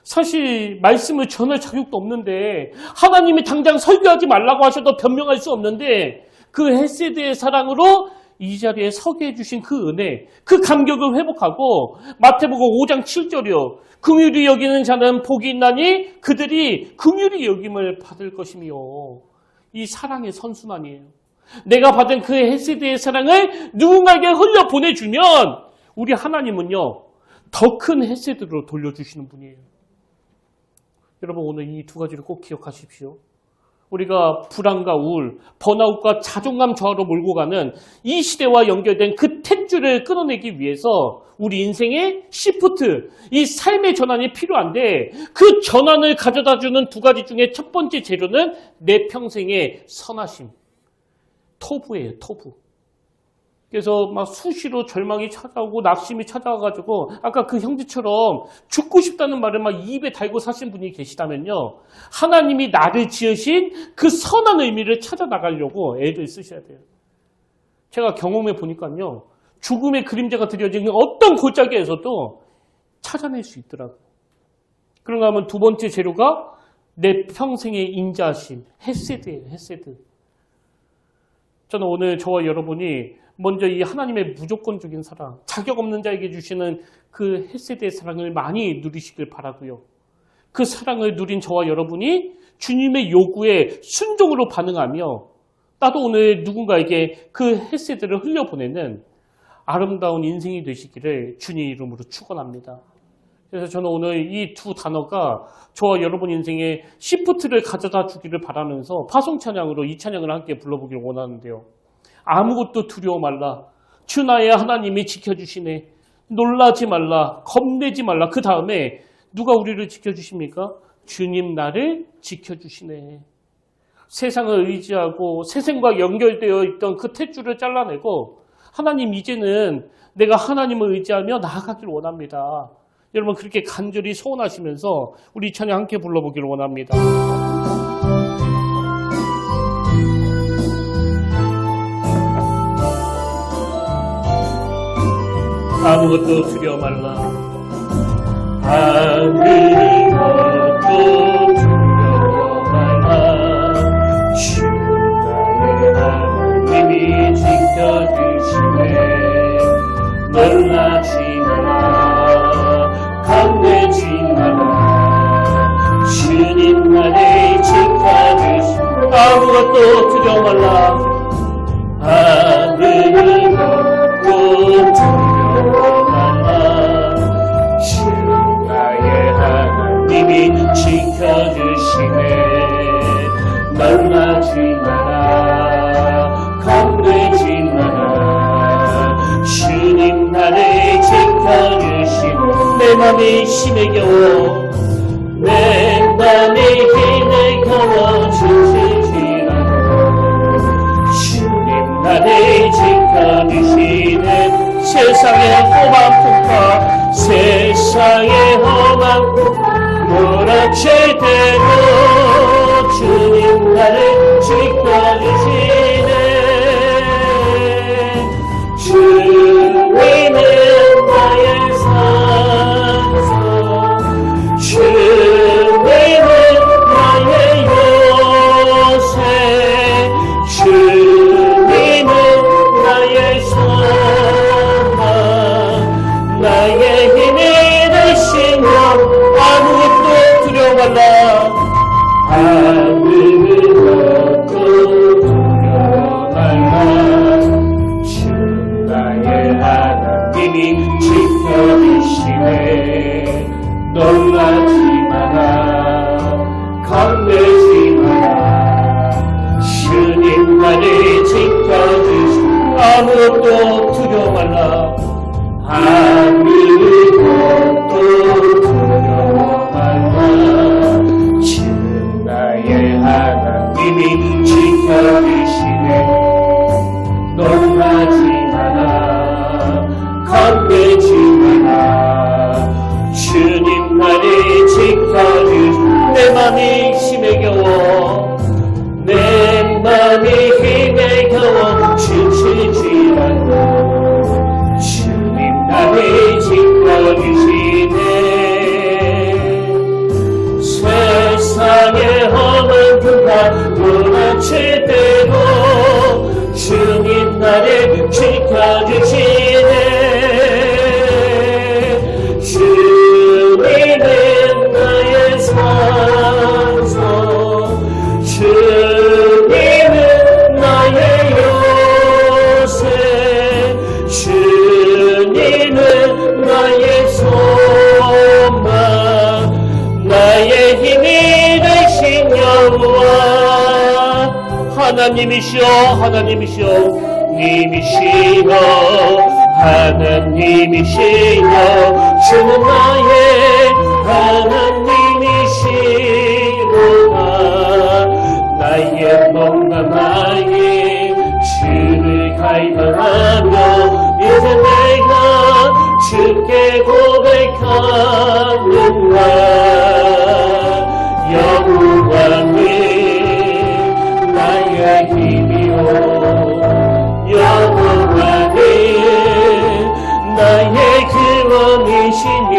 사실 말씀을 전할 자격도 없는데 하나님이 당장 설교하지 말라고 하셔도 변명할 수 없는데 그 헤세드의 사랑으로 이 자리에 서게 해주신 그 은혜, 그 감격을 회복하고 마태복음 5장 7절이요. 긍휼히 여기는 자는 복이 있나니 그들이 긍휼히 여김을 받을 것이며 이 사랑의 선순환이에요. 내가 받은 그 헤세드의 사랑을 누군가에게 흘려 보내주면 우리 하나님은요. 더 큰 헤세드로 돌려주시는 분이에요. 여러분 오늘 이 두 가지를 꼭 기억하십시오. 우리가 불안과 우울, 번아웃과 자존감 저하로 몰고 가는 이 시대와 연결된 그 탯줄을 끊어내기 위해서 우리 인생의 시프트, 이 삶의 전환이 필요한데 그 전환을 가져다주는 두 가지 중에 첫 번째 재료는 내 평생의 선하심, 토부예요, 토부. 그래서 막 수시로 절망이 찾아오고 낙심이 찾아와가지고 아까 그 형제처럼 죽고 싶다는 말을 막 입에 달고 사신 분이 계시다면요. 하나님이 나를 지으신 그 선한 의미를 찾아 나가려고 애를 쓰셔야 돼요. 제가 경험해 보니까요. 죽음의 그림자가 드려진 어떤 골짜기에서도 찾아낼 수 있더라고요. 그런가 하면 두 번째 재료가 내 평생의 인자하심, 헤세드예요. 헤세드. 저는 오늘 저와 여러분이 먼저 이 하나님의 무조건적인 사랑, 자격 없는 자에게 주시는 그 헤세드의 사랑을 많이 누리시길 바라고요. 그 사랑을 누린 저와 여러분이 주님의 요구에 순종으로 반응하며 나도 오늘 누군가에게 그 헤세드를 흘려보내는 아름다운 인생이 되시기를 주님 이름으로 축원합니다. 그래서 저는 오늘 이 두 단어가 저와 여러분 인생에 시프트를 가져다 주기를 바라면서 파송 찬양으로 이 찬양을 함께 불러보기를 원하는데요. 아무것도 두려워 말라. 주 나의 하나님이 지켜주시네. 놀라지 말라. 겁내지 말라. 그 다음에 누가 우리를 지켜주십니까? 주님 나를 지켜주시네. 세상을 의지하고 세상과 연결되어 있던 그 탯줄을 잘라내고 하나님 이제는 내가 하나님을 의지하며 나아가길 원합니다. 여러분 그렇게 간절히 소원하시면서 우리 이 찬양 함께 불러보기를 원합니다. 아무것도 두려워 말라. 아무것도 두려워 말라. 주 나의 하나님이 지켜주시네. 놀라지 마라. 겁내지 마라. 주님 나를 지켜주시네. 아무것도 두려워 말라. 아무것도 두려워 말라. 주 나의 하나님이 지켜주시네. 놀라지 마라. 겁내지 마라. 주님 나를 지켜주시네. 내 맘이 힘에 겨워 내 맘이 힘에 겨워 주시지라도 주님 나를 지켜주시네. 세상의 험한 풍파 세상의 험한 풍파 몰아칠 때도 주님 나를 지켜주시네. 주님은 나의 산소 주님은 나의 요새 주님은 나의 소망 나의 힘이 되시며 아무것도 두려워 말라. 아무것도 두려워 말라. 주 나의 하나님이 지켜주시네. 놀라지 마라. 겁내지 마라. 주님 나를 지켜주시네. 아무것도 두려워 말라. 아무것도 두려워 말라. 주 나의 하나님이 지켜주시네. 놀라지 마라. 겁내지 마라. 주님 나를 지켜주시네. 내 맘이 힘에 겨워 내 맘이 힘에 겨워 지치지라도 주님 나를 지켜주시네. 세상의 험한 풍파 몰아칠 때도 주님 나를 지켜주시네. 주님은 나의 산소 주님은 나의 요새 주님은 나의 소망 나의 힘이 되신 여호와. 하나님이시여 하나님이시여 님이시여 하나님이시여 주는 나의 하나님이시로다. 나의 몸과 나의 주를 갈망하며 이제 내가 주께 고백하는가. 여호와는 나의 힘이요 여호와는 나의 구원이시니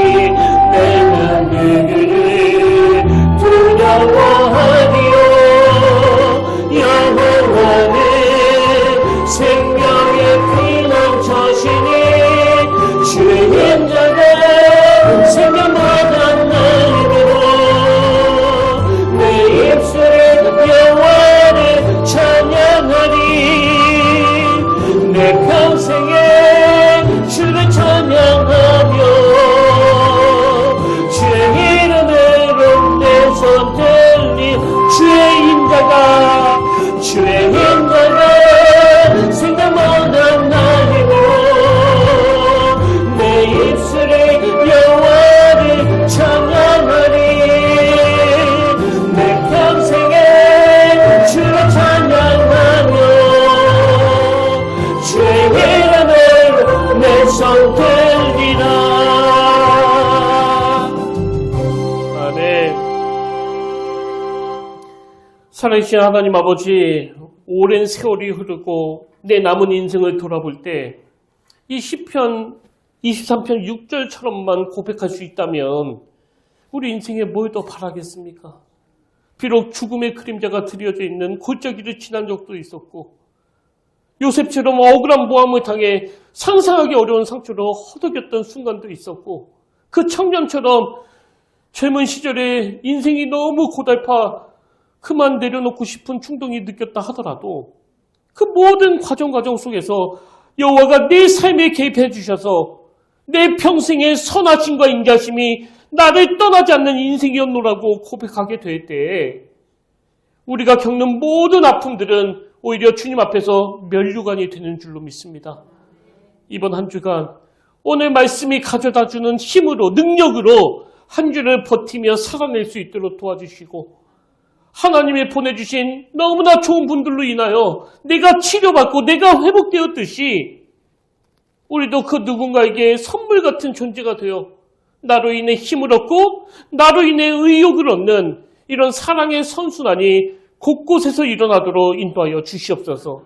내가 누구를 살아계신 하나님 아버지, 오랜 세월이 흐르고 내 남은 인생을 돌아볼 때 이 시편 23편 6절처럼만 고백할 수 있다면 우리 인생에 뭘 더 바라겠습니까? 비록 죽음의 그림자가 드려져 있는 골짜기를 지난 적도 있었고 요셉처럼 억울한 모함을 당해 상상하기 어려운 상처로 허덕였던 순간도 있었고 그 청년처럼 젊은 시절에 인생이 너무 고달파 그만 내려놓고 싶은 충동이 느꼈다 하더라도 그 모든 과정 속에서 여호와가 내 삶에 개입해 주셔서 내 평생의 선하심과 인자심이 나를 떠나지 않는 인생이었노라고 고백하게 될 때에 우리가 겪는 모든 아픔들은 오히려 주님 앞에서 면류관이 되는 줄로 믿습니다. 이번 한 주간 오늘 말씀이 가져다주는 힘으로 능력으로 한 주를 버티며 살아낼 수 있도록 도와주시고 하나님이 보내주신 너무나 좋은 분들로 인하여 내가 치료받고 내가 회복되었듯이 우리도 그 누군가에게 선물 같은 존재가 되어 나로 인해 힘을 얻고 나로 인해 의욕을 얻는 이런 사랑의 선순환이 곳곳에서 일어나도록 인도하여 주시옵소서.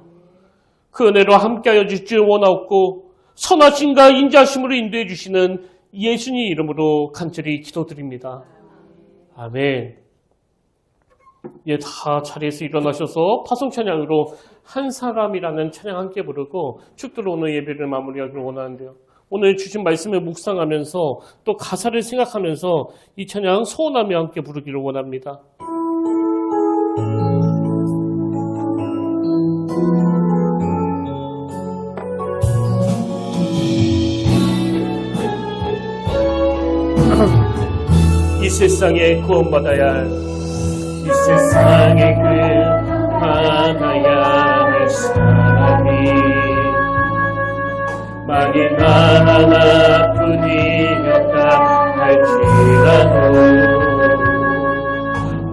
그 은혜로 함께하여 주실 줄 원하옵고 선하심과 인자심으로 인도해 주시는 예수님 이름으로 간절히 기도드립니다. 아멘. 예, 다 자리에서 일어나셔서 파송 찬양으로 한 사람이라는 찬양 함께 부르고 축도로 오늘 예배를 마무리하기를 원하는데요. 오늘 주신 말씀을 묵상하면서 또 가사를 생각하면서 이 찬양 소원하며 함께 부르기를 원합니다. 이 세상에 구원받아야 할 이 세상에 구원받아야 할 사람이 만일 하나뿐이었다 할지라도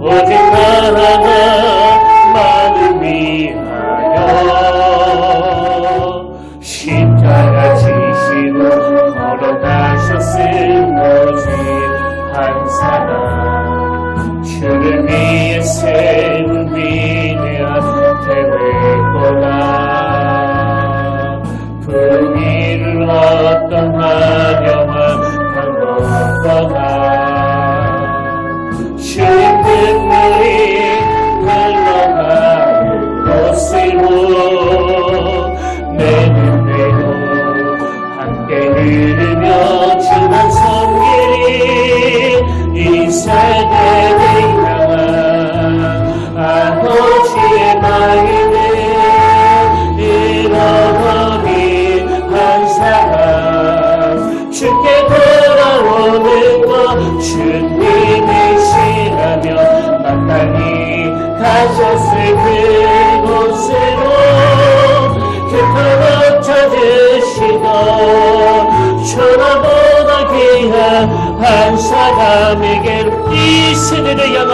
오직 하나만을 위하여 십자가 지시고 걸어가셨을 오직 한 사람 주를 위해 세운 위대한 대회구나 그 일을 어떤 화려한 방법보다 주님 눈물이 흘러가는 곳으로 내 눈대로 함께 흐르며 주만 섬기리 이 세대를 향한 아버지의 마음을 잃어버린 한 사람 주께 돌아오는 것 주님이시라며 마땅히 가셨을 그곳으로 그토록 찾으시던 천하보다 귀한 한 사람에게로 이 세대를 향한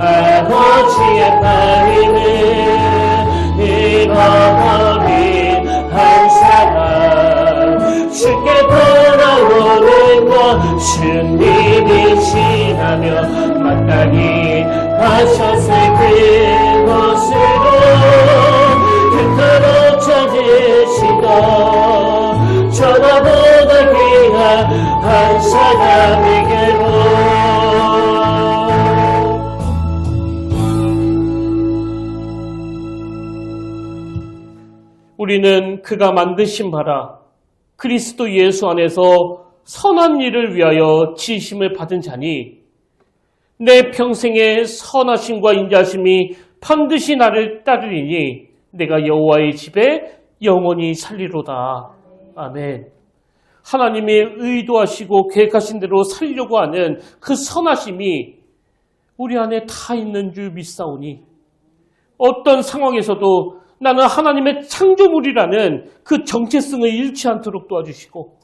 아버지의 마음을 잃어버린 한 사람 주께 돌아오는 것 주님이시라며 마땅히 가셨을 그곳으로 그토록 찾으시던 전화보다 귀한 한 사람에게로 우리는 그가 만드신 바라 그리스도 예수 안에서 선한 일을 위하여 지으심을 받은 자니 내 평생의 선하심과 인자심이 반드시 나를 따르리니 내가 여호와의 집에 영원히 살리로다. 아멘. 하나님이 의도하시고 계획하신 대로 살려고 하는 그 선하심이 우리 안에 다 있는 줄 믿사오니 어떤 상황에서도 나는 하나님의 창조물이라는 그 정체성을 잃지 않도록 도와주시고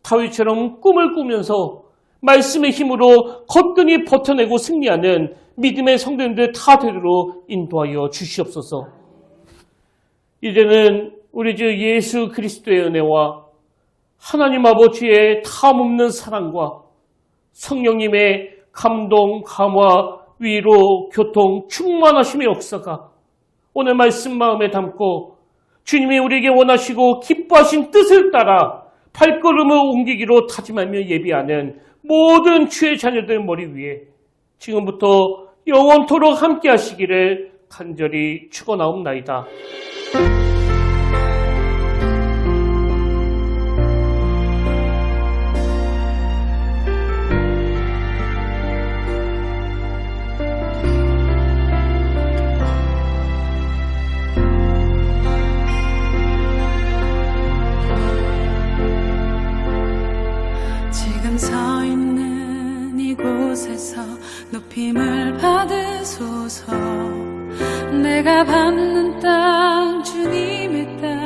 다윗처럼 꿈을 꾸면서 말씀의 힘으로 거뜬히 버텨내고 승리하는 믿음의 성도님들 다 되도록 인도하여 주시옵소서. 이제는 우리 주 예수 그리스도의 은혜와 하나님 아버지의 탐없는 사랑과 성령님의 감동, 감화, 위로, 교통, 충만하심의 역사가 오늘 말씀 마음에 담고 주님이 우리에게 원하시고 기뻐하신 뜻을 따라 발걸음을 옮기기로 다짐하며 예비하는 모든 주의 자녀들 머리 위에 지금부터 영원토록 함께 하시기를 간절히 축원하옵나이다. 지금 서 있는 이곳에서 높임을 받으소서. 내가 밟는 땅 주님의 땅